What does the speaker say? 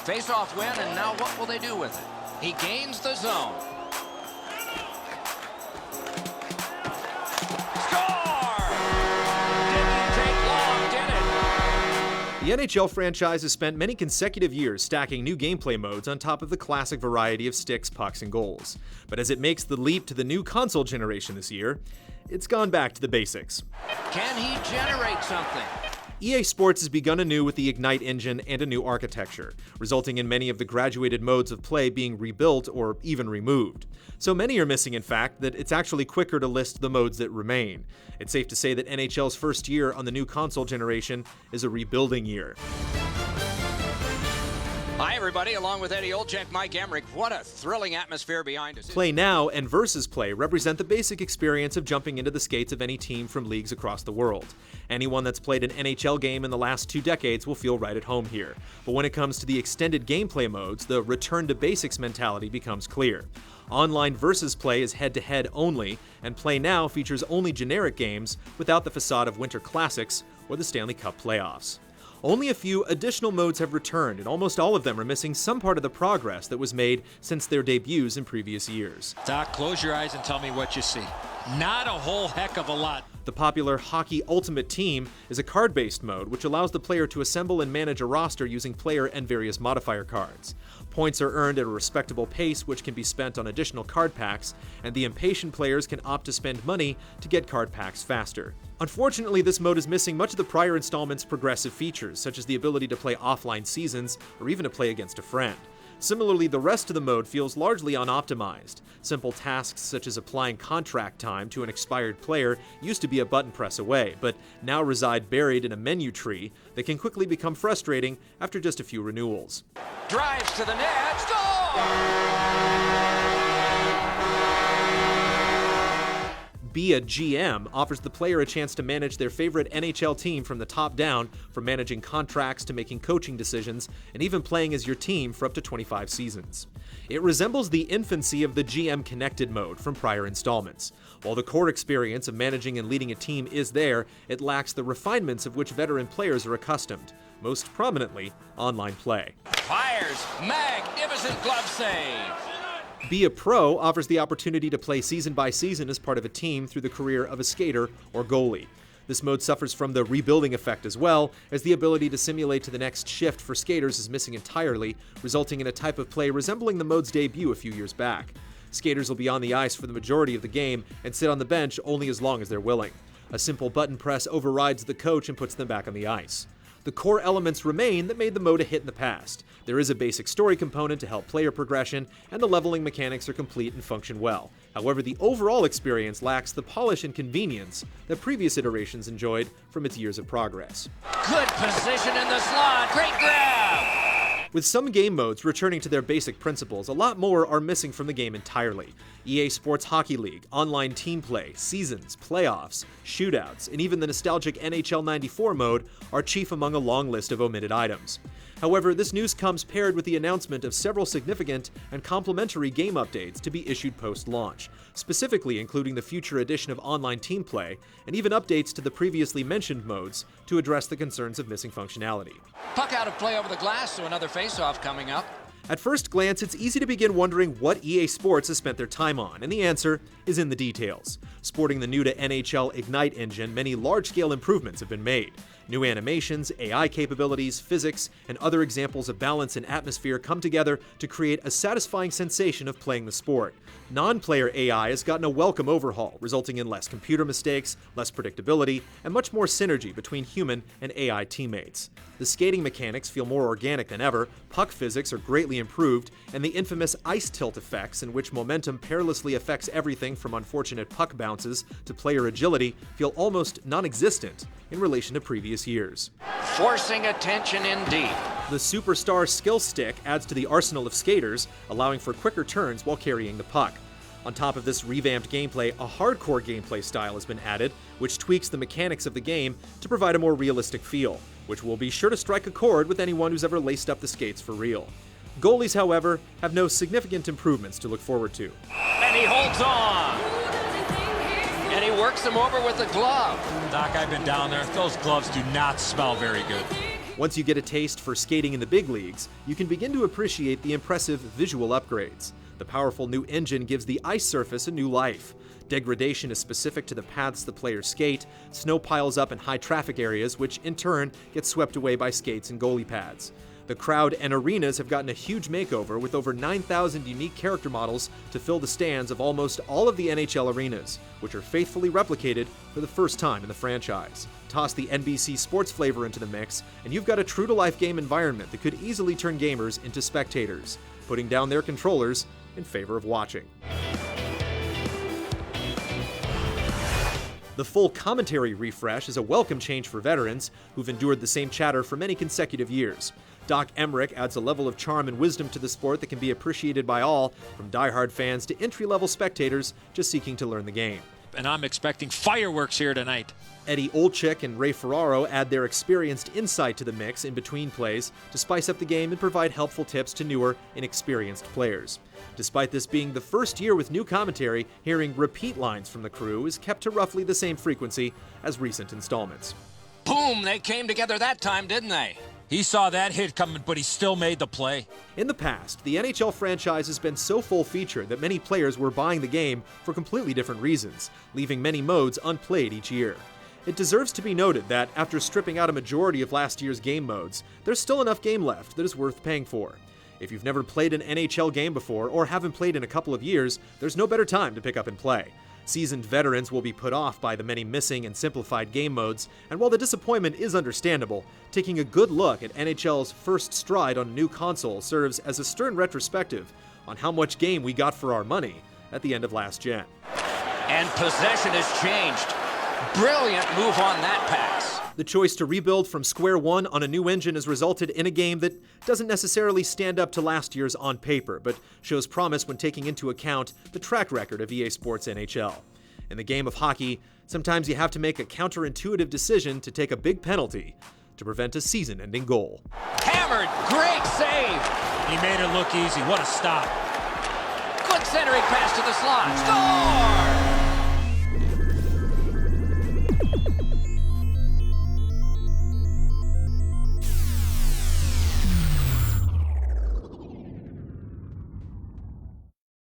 Face-off win, and now what will they do with it? He gains the zone. Score! Didn't take long, did it? The NHL franchise has spent many consecutive years stacking new gameplay modes on top of the classic variety of sticks, pucks, and goals. But as it makes the leap to the new console generation this year, it's gone back to the basics. Can he generate something? EA Sports has begun anew with the Ignite engine and a new architecture, resulting in many of the graduated modes of play being rebuilt or even removed. So many are missing, in fact, that it's actually quicker to list the modes that remain. It's safe to say that NHL's first year on the new console generation is a rebuilding year. Hi, everybody. Along with Eddie Olczyk, Mike Emmerich. What a thrilling atmosphere behind us. Play Now and Versus Play represent the basic experience of jumping into the skates of any team from leagues across the world. Anyone that's played an NHL game in the last 2 decades will feel right at home here. But when it comes to the extended gameplay modes, the return to basics mentality becomes clear. Online Versus Play is head-to-head only, and Play Now features only generic games without the facade of Winter Classics or the Stanley Cup playoffs. Only a few additional modes have returned, and almost all of them are missing some part of the progress that was made since their debuts in previous years. Doc, close your eyes and tell me what you see. Not a whole heck of a lot. The popular Hockey Ultimate Team is a card-based mode which allows the player to assemble and manage a roster using player and various modifier cards. Points are earned at a respectable pace which can be spent on additional card packs, and the impatient players can opt to spend money to get card packs faster. Unfortunately, this mode is missing much of the prior installment's progressive features, such as the ability to play offline seasons or even to play against a friend. Similarly, the rest of the mode feels largely unoptimized. Simple tasks such as applying contract time to an expired player used to be a button press away, but now reside buried in a menu tree that can quickly become frustrating after just a few renewals. Drives to the net. Score! Be a GM offers the player a chance to manage their favorite NHL team from the top down, from managing contracts to making coaching decisions, and even playing as your team for up to 25 seasons. It resembles the infancy of the GM Connected mode from prior installments. While the core experience of managing and leading a team is there, it lacks the refinements of which veteran players are accustomed, most prominently online play. Fires. Magnificent glove save. Be a Pro offers the opportunity to play season by season as part of a team through the career of a skater or goalie. This mode suffers from the rebuilding effect as well, as the ability to simulate to the next shift for skaters is missing entirely, resulting in a type of play resembling the mode's debut a few years back. Skaters will be on the ice for the majority of the game and sit on the bench only as long as they're willing. A simple button press overrides the coach and puts them back on the ice. The core elements remain that made the mode a hit in the past. There is a basic story component to help player progression, and the leveling mechanics are complete and function well. However, the overall experience lacks the polish and convenience that previous iterations enjoyed from its years of progress. Good position in the slot. Great grab. With some game modes returning to their basic principles, a lot more are missing from the game entirely. EA Sports Hockey League, online team play, seasons, playoffs, shootouts, and even the nostalgic NHL 94 mode are chief among a long list of omitted items. However, this news comes paired with the announcement of several significant and complementary game updates to be issued post-launch, specifically including the future edition of online team play, and even updates to the previously mentioned modes to address the concerns of missing functionality. Puck out of play over the glass, so another face-off coming up. At first glance, it's easy to begin wondering what EA Sports has spent their time on, and the answer is in the details. Sporting the new to NHL Ignite engine, many large-scale improvements have been made. New animations, AI capabilities, physics, and other examples of balance and atmosphere come together to create a satisfying sensation of playing the sport. Non-player AI has gotten a welcome overhaul, resulting in less computer mistakes, less predictability, and much more synergy between human and AI teammates. The skating mechanics feel more organic than ever, puck physics are greatly improved, and the infamous ice tilt effects, in which momentum perilously affects everything from unfortunate puck bounces to player agility, feel almost non-existent in relation to previous years. Forcing attention indeed. The Superstar Skill Stick adds to the arsenal of skaters, allowing for quicker turns while carrying the puck. On top of this revamped gameplay, a hardcore gameplay style has been added, which tweaks the mechanics of the game to provide a more realistic feel, which will be sure to strike a chord with anyone who's ever laced up the skates for real. Goalies, however, have no significant improvements to look forward to. And he holds on. And he works him over with the glove. Doc, I've been down there. Those gloves do not smell very good. Once you get a taste for skating in the big leagues, you can begin to appreciate the impressive visual upgrades. The powerful new engine gives the ice surface a new life. Degradation is specific to the paths the players skate, snow piles up in high traffic areas, which in turn gets swept away by skates and goalie pads. The crowd and arenas have gotten a huge makeover with over 9,000 unique character models to fill the stands of almost all of the NHL arenas, which are faithfully replicated for the first time in the franchise. Toss the NBC sports flavor into the mix, and you've got a true-to-life game environment that could easily turn gamers into spectators, putting down their controllers in favor of watching. The full commentary refresh is a welcome change for veterans who've endured the same chatter for many consecutive years. Doc Emmerich adds a level of charm and wisdom to the sport that can be appreciated by all, from diehard fans to entry-level spectators just seeking to learn the game. And I'm expecting fireworks here tonight. Eddie Olczyk and Ray Ferraro add their experienced insight to the mix in between plays to spice up the game and provide helpful tips to newer, inexperienced players. Despite this being the first year with new commentary, hearing repeat lines from the crew is kept to roughly the same frequency as recent installments. Boom, they came together that time, didn't they? He saw that hit coming, but he still made the play. In the past, the NHL franchise has been so full-featured that many players were buying the game for completely different reasons, leaving many modes unplayed each year. It deserves to be noted that, after stripping out a majority of last year's game modes, there's still enough game left that is worth paying for. If you've never played an NHL game before, or haven't played in a couple of years, there's no better time to pick up and play. Seasoned veterans will be put off by the many missing and simplified game modes, and while the disappointment is understandable, taking a good look at NHL's first stride on a new console serves as a stern retrospective on how much game we got for our money at the end of last gen. And possession has changed. Brilliant move on that pass. The choice to rebuild from square one on a new engine has resulted in a game that doesn't necessarily stand up to last year's on paper, but shows promise when taking into account the track record of EA Sports NHL. In the game of hockey, sometimes you have to make a counterintuitive decision to take a big penalty to prevent a season-ending goal. Hammered, great save. He made it look easy. What a stop. Good centering pass to the slot. Score!